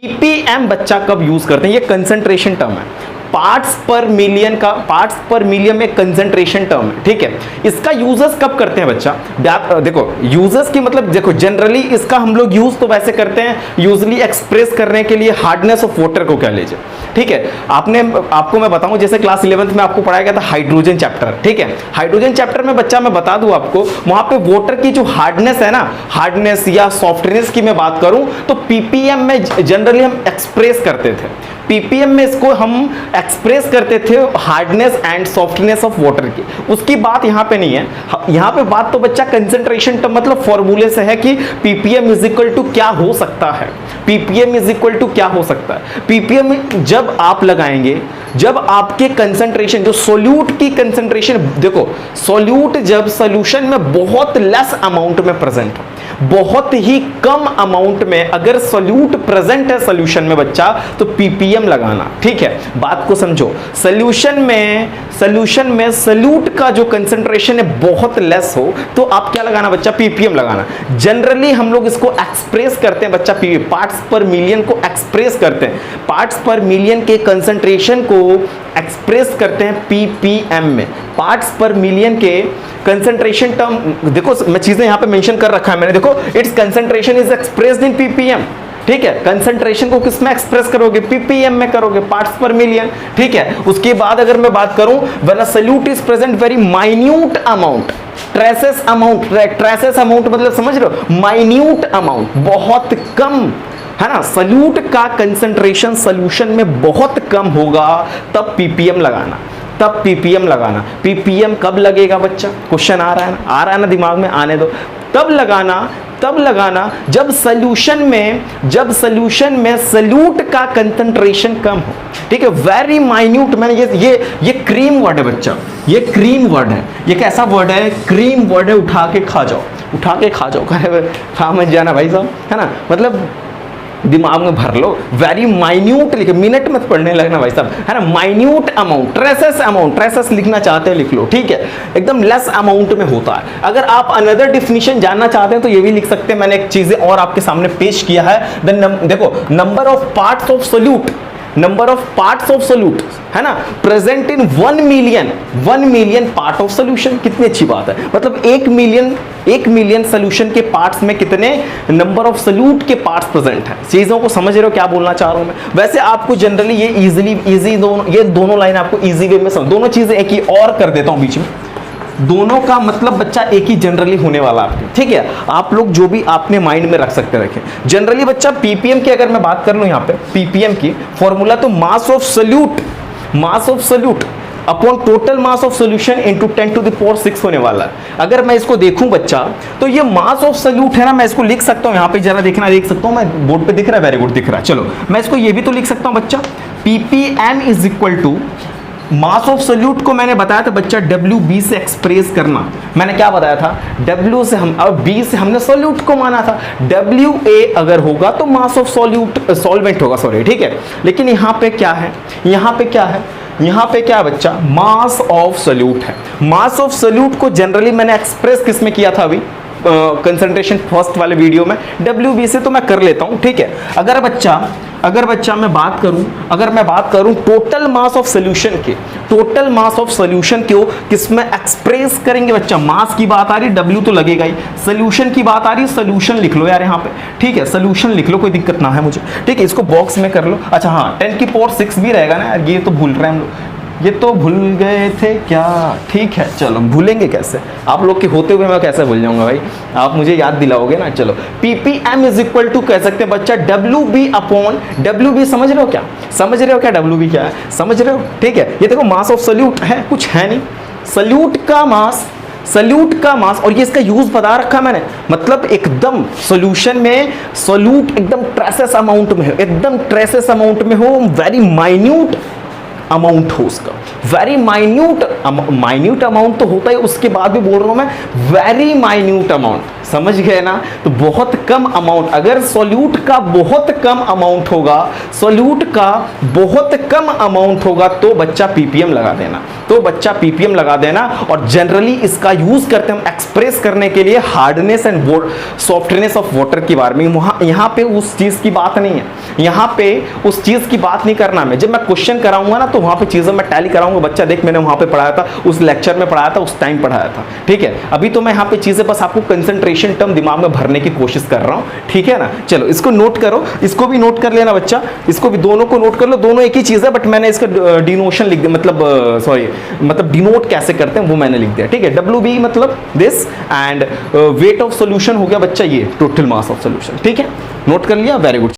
Ppm बच्चा कब use करते हैं, ये कंसंट्रेशन टर्म है। पार्ट्स पर मिलियन में कंसंट्रेशन टर्म है, ठीक है। इसका यूजर्स कब करते हैं बच्चा, देखो यूजर्स की मतलब देखो जनरली इसका हम लोग यूज तो वैसे करते हैं यूजली एक्सप्रेस करने के लिए हार्डनेस ऑफ वाटर को कह लीजिए, ठीक है। आपको मैं बताऊं, जैसे क्लास 11th में आपको पढ़ाया गया था हाइड्रोजन चैप्टर, ठीक है। हाइड्रोजन चैप्टर में बच्चा मैं बता दूं आपको, वहां पे वाटर की जो हार्डनेस है ना, हार्डनेस या सॉफ्टनेस की मैं बात करूं तो पीपीएम में जनरली हम एक्सप्रेस करते थे, पीपीएम में इसको हम एक्सप्रेस करते थे hardness and softness of water की। उसकी बात यहाँ पे नहीं है, यहाँ पे बात तो बच्चा कंसंट्रेशन टर्म मतलब फॉर्मूले से है कि पीपीएम इज इक्वल टू क्या हो सकता है, पीपीएम इज इक्वल टू क्या हो सकता है। पीपीएम जब आप लगाएंगे, जब आपके कंसंट्रेशन जो सोल्यूट की कंसंट्रेशन, देखो सोल्यूट जब सोल्यूशन में बहुत लेस अमाउंट में प्रेजेंट है, बहुत ही कम अमाउंट में अगर सोल्यूट प्रेजेंट है सोल्यूशन में बच्चा, तो पीपीएम लगाना, ठीक है। बात को समझो, सोल्यूशन में सोल्यूट का जो कंसंट्रेशन है बहुत लेस हो तो आप क्या लगाना बच्चा, पीपीएम लगाना। जनरली हम लोग इसको एक्सप्रेस करते हैं बच्चा, पार्ट्स पर मिलियन को एक्सप्रेस करते हैं, पार्ट्स पर मिलियन के कंसंट्रेशन को एक्सप्रेस करते हैं पीपीएम में। पार्ट्स पर मिलियन के कंसंट्रेशन टर्म, देखो मैं चीजें यहां पे मेंशन कर रखा है मैंने, देखो it's concentration is expressed in PPM, ठीक है। कंसंट्रेशन को किस में एक्सप्रेस करोगे, पीपीएम में करोगे, पार्ट्स पर मिलियन, ठीक है। उसके बाद अगर मैं बात करूं, when a solute is present very minute amount, traces amount मतलब समझ रहे हो, माइन्यूट अमाउंट, बहुत कम है ना, सोल्यूट का कंसंट्रेशन सोल्यूशन में बहुत कम होगा, तब पीपीएम लगाना, तब पीपीएम लगाना। पीपीएम कब लगेगा बच्चा, क्वेश्चन आ रहा है ना दिमाग में, आने दो। तब लगाना जब सोल्यूशन में सोल्यूट का कंसंट्रेशन कम हो, ठीक है। वेरी माइन्यूट, मैंने ये क्रीम वर्ड है बच्चा, ये क्रीम वर्ड है, ये कैसा वर्ड है, क्रीम वर्ड है, उठा के खा जाओ खा मत जाना भाई साहब, है ना, मतलब दिमाग में भर लो। वेरी माइन्यूट लिखे, मिनट मत पढ़ने लगना भाई साहब, है ना। माइन्यूट अमाउंट, ट्रेसेस लिखना चाहते हैं लिख लो, ठीक है। एकदम लेस अमाउंट में होता है। अगर आप अनदर डिफिनीशन जानना चाहते हैं तो ये भी लिख सकते हैं, मैंने एक चीजें और आपके सामने पेश किया है। देखो number of parts of solute है ना, present in 1 million part of solution. कितनी अच्छी बात है, मतलब 1 मिलियन सोल्यूशन के पार्ट्स में कितने नंबर ऑफ सोल्यूट के पार्ट्स प्रेजेंट हैं। चीजों को समझ रहे हो क्या बोलना चाह रहा हूं मैं। वैसे आपको जनरली ये इजी दोनों लाइन आपको इजी वे में समझ, दोनों चीजें एक ही और कर देता हूं बीच में, दोनों का मतलब बच्चा एक ही जनरली होने वाला आपके, ठीक है। आप लोग जो भी आपने माइंड में रख सकते रखें। जनरली बच्चा पीपीएम की अगर मैं बात कर लूं, यहाँ पे पीपीएम की फॉर्मूला तो मास of solute upon total mass of solution into 10⁶ होने वाला है। अगर मैं इसको देखूं बच्चा, तो ये मास ऑफ सोल्यूट है ना, मैं इसको लिख सकता हूं, यहाँ पे जरा देख सकता हूं मैं, बोर्ड पे दिख रहा है, वेरी गुड दिख रहा है। चलो मैं इसको ये भी तो लिख सकता हूं बच्चा, PPM is equal to mass of solute को मैंने बताया था बच्चा WB से एक्सप्रेस करना। मैंने क्या बताया था, W से हम, अब B से हमने सोल्यूट को माना था, WA अगर होगा तो मास ऑफ सॉल्वेंट होगा, सॉरी, ठीक है। लेकिन यहाँ पे क्या है, यहाँ पे क्या बच्चा, मास ऑफ सोल्यूट है। मास ऑफ सोल्यूट को जनरली मैंने एक्सप्रेस किस में किया था अभी, कंसंट्रेशन फर्स्ट वाले वीडियो में, WB से, तो मैं कर लेता हूं, ठीक है। अगर बच्चा मैं बात करूं टोटल मास ऑफ सोल्यूशन को किस में एक्सप्रेस करेंगे बच्चा, मास की बात आ रही, W तो लगेगा ही, सोल्यूशन की बात आ रही, सोल्यूशन लिख लो यार यहाँ पे, ठीक है, सोल्यूशन लिख लो, कोई दिक्कत ना है मुझे, ठीक है। इसको बॉक्स में कर लो। अच्छा हाँ, 10⁶ भी रहेगा ना यार, ये तो भूल रहे हैं हम लोग, ये तो भूल गए थे क्या, ठीक है, चलो भूलेंगे कैसे, आप लोग के होते हुए मैं कैसे भूल जाऊंगा भाई, आप मुझे याद दिलाओगे ना। चलो पीपीएम इज इक्वल टू कह सकते हैं बच्चा WB अपॉन WB, समझ रहे हो क्या WB क्या है, समझ रहे हो, ठीक है। ये देखो मास ऑफ सोल्यूट है, कुछ है नहीं, सोल्यूट का मास, और ये इसका यूज बता रखा मैंने, मतलब एकदम सॉल्यूशन में सोल्यूट एकदम ट्रेसेस अमाउंट में हो, वेरी माइन्यूट अमाउंट हो उसका, वेरी माइन्यूट अमाउंट तो होता है, उसके बाद भी बोल रहा हूं मैं वेरी माइन्यूट अमाउंट, समझ गए ना? तो बहुत कम अमाउंट, अगर सॉल्यूट का बहुत कम अमाउंट होगा, सॉल्यूट का बहुत कम अमाउंट होगा तो बच्चा पीपीएम लगा देना, तो बच्चा पीपीएम लगा देना। और जनरली इसका यूज करते हैं हम एक्सप्रेस करने के लिए hardness and softness of water के बारे में। वहां यहां पे उस चीज की बात नहीं है, यहां पे उस चीज की बात नहीं करना है। जब मैं क्वेश्चन कराऊंगा ना तो वहां पे चीजें मैं टैली कराऊंगा, बच्चा देख मैंने वहां पे पढ़ाया था, उस लेक्चर में पढ़ाया था, उस टाइम पढ़ाया था, ठीक है। अभी तो मैं यहाँ पे चीजें बस आपको कंसंट्रेशन टर्म दिमाग में भरने की कोशिश कर रहा हूँ, ठीक है ना। चलो इसको नोट करो, इसको भी नोट कर लेना बच्चा, इसको भी, दोनों को नोट कर लो, दोनों एक ही चीज है, बट मैंने इसका डिनोशन लिख दिया, मतलब डिनोट कैसे करते हैं वो मैंने लिख दिया, ठीक है। WB मतलब this, and weight of solution हो गया बच्चा ये टोटल मास ऑफ सॉल्यूशन, ठीक है। नोट कर लिया, वेरी गुड।